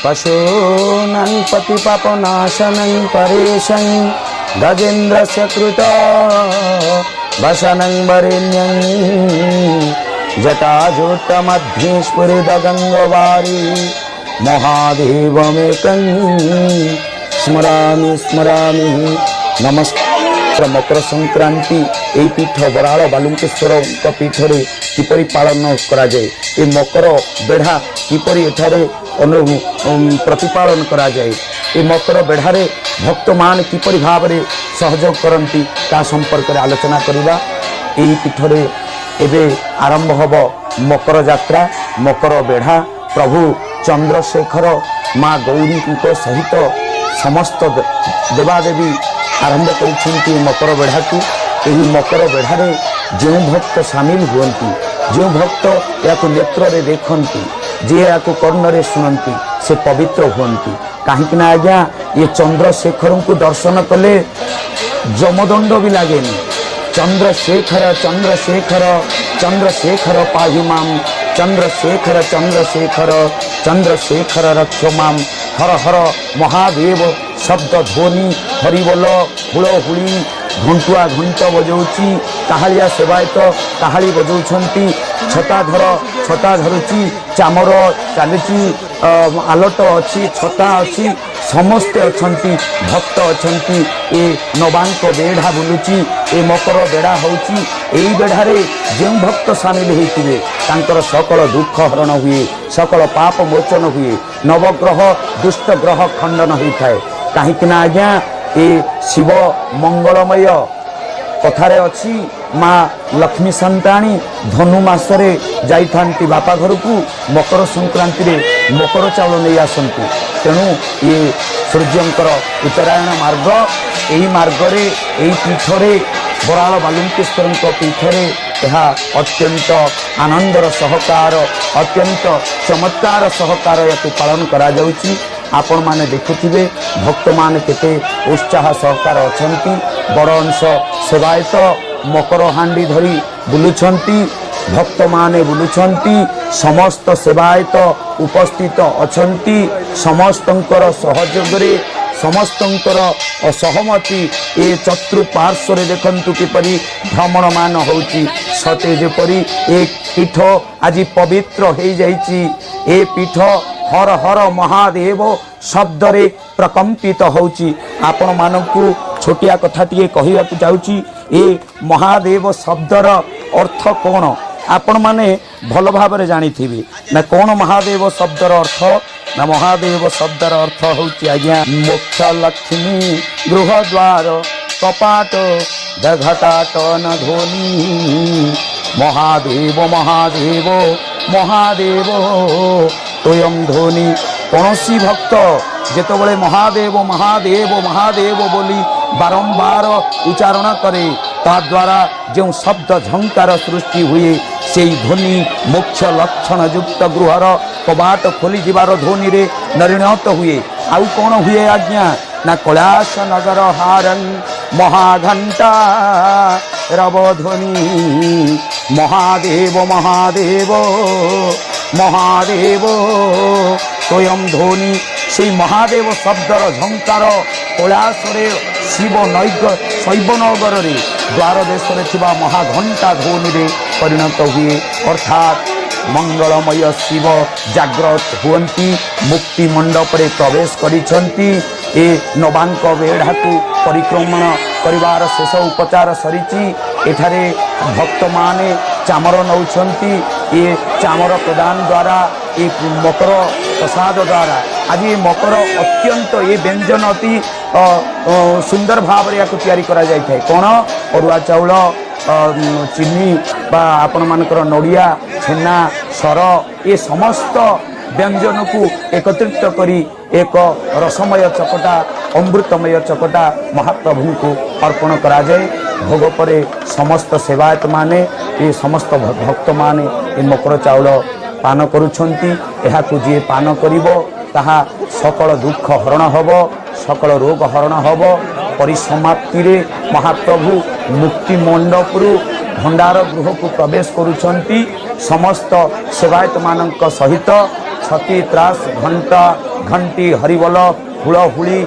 पशूनां पतिपापनाशनं परेशं गजेन्द्रस्य कृत वसनं वरेण्यं जटाजूटमध्ये स्फुरिदगङ्गवारी महादेवमेकं स्मरामि स्मरामि नमस्ते। मकर संक्रांति यही पीठ बराड़ बालुकेश्वर पीठरे किपरि पालन करा जाए, ये मकर बेढ़ा किपरि एठारे प्रतिपालन करा जाए, ये मकर बेढ़ारे भक्त मान किपरि भाव में सहयोग करती ता संपर्क में आलोचना करवा। यही पीठरे एबे आरंभ हब मकर जात्रा मकर बेढ़ा। प्रभु चंद्रशेखर माँ गौरी सहित समस्त देवादेवी आरंभ कर मकर बेढ़ा को। यही मकर बेढ़ारे जो भक्त सामिल हुअन्ति, जो भक्त या नेत्र रे देखती, जे या कर्ण रे शुणती से पवित्र हुअन्ति। कहीं आज्ञा ये चंद्रशेखर को दर्शन कले जमदंड भी लगेनि। चंद्रशेखर चंद्रशेखर चंद्रशेखर पाहि माम, चंद्रशेखर चंद्रशेखर चंद्रशेखर रक्ष माम। हर हर महादेव शब्द ध्वनि हरिबोल हुलहुली घंटुआ घंट बजाऊँची, काहालिया सेवायत काहाली बजाउछंती, छता धरुची, चामर चलुची, आलट अच्छी छता अच्छी समस्ते अच्छी भक्त अच्छी। ए नवांक बेढ़ा बुलुची, ए मकर बेढ़ा होची। यही बेढ़ारे जो भक्त सामिल होते तांकर सकल दुख हरण हुए, सकल पाप मोचन हुए, नवग्रह दुष्ट ग्रह खंडन होता है। कहीं आज्ञा ए शिव मंगलमय कथारे अच्छी माँ लक्ष्मी संताणी धनु मासरे जाइथांती बापा घर को मकर संक्रांति रे मकर चाउल नहीं आसंती। तेणु ये सूर्यंकर उत्तरायण मार्ग, यही मार्गरे यही पीठरे बराल बालुकेश्वर पीठरे यह अत्यंत आनंदर सहकार अत्यंत चमत्कार सहकार या पालन करा जाउची। आपण माने देखुथिबे भक्त मान केते उत्साह सहकार अछंती। बड़ अंश सेवायत मकर हांडी धरी बुलुछंती, भक्त माने बुलुछंती, समस्त सेवायत उपस्थित अछंती। समस्तंकर सहयोग रे समस्तंकर असहमति ए चतुर्पार्श्व देखंतु किपरि भ्रमणमान होउची। सते जेपरि एक पीठ आज पवित्र हो जाइची। ए पीठ हर हर महादेव शब्द रे प्रकंपित होउची। आपण मानकु छोटिया कथा टिके कहिया चाहूची। ए महादेव शब्दर अर्थ कौन आपण माने भल भाव जानी ना कौन महादेव शब्दर अर्थ ना महादेव शब्दर अर्थ होउची आज्ञा मोक्ष लक्ष्मी गृहद्वार कपाट जघटाट न ध्वनि। महादेव महादेव महादेव तोयम ध्वनि। कौनसी भक्त जेतबले महादेव महादेव महादेव बोली बारंबार उच्चारण करे ता द्वारा जो शब्द झंकार सृष्टि हुए से ध्वनि मोक्ष लक्षण युक्त गृहर कबाट खोली जीवार ध्वनि रे नरिणत हुए। आउ कौन हुए आज्ञा ना कैलाश नगर हारन महाघंटा रवध्वनि। महादेव महादेव महादेव स्वयं ध्वनि। से महादेव शब्दर झंकार कैलाशरे शिव शैवनगर रे द्वार देश थिबा महाघंटा ध्वनि रे परिणत हुए। अर्थात मंगलमय शिव जाग्रत हुअन्ति, मुक्ति मंडप रे प्रवेश करिसंती। ए नवांक बेढ़ा को परिक्रमण करिवार शेष उपचार सरीची। एठारे भक्त माने चामर नौछंती। ये चामर प्रदान द्वारा ये मकर प्रसाद द्वारा आज ये मकर अत्यंत ये व्यंजन अति सुंदर भाव तैयारी करा जाय थाए। कौन अरुआ चाउल चीनी बा आपण मानकर नड़िया छेना सर ये समस्त व्यंजन को एकत्रित करी एक रसमय चकटा अमृतमय चकटा महाप्रभु को अर्पण करा जाए। भोग परे समस्त सेवायत माने ये समस्त भक्त माने ये मकर चाउल पान करुछंती। एहाकु जे पान करिवो ताहा सकल दुख हरण हब, सकल रोग हरण हब। परिसमाप्ति रे महाप्रभु मुक्ति मंडपरु भंडार गृह को प्रवेश करुछंती। समस्त सेवायत मानक सहित छती त्रास घंटा घंटी हरिबोल हुलहुली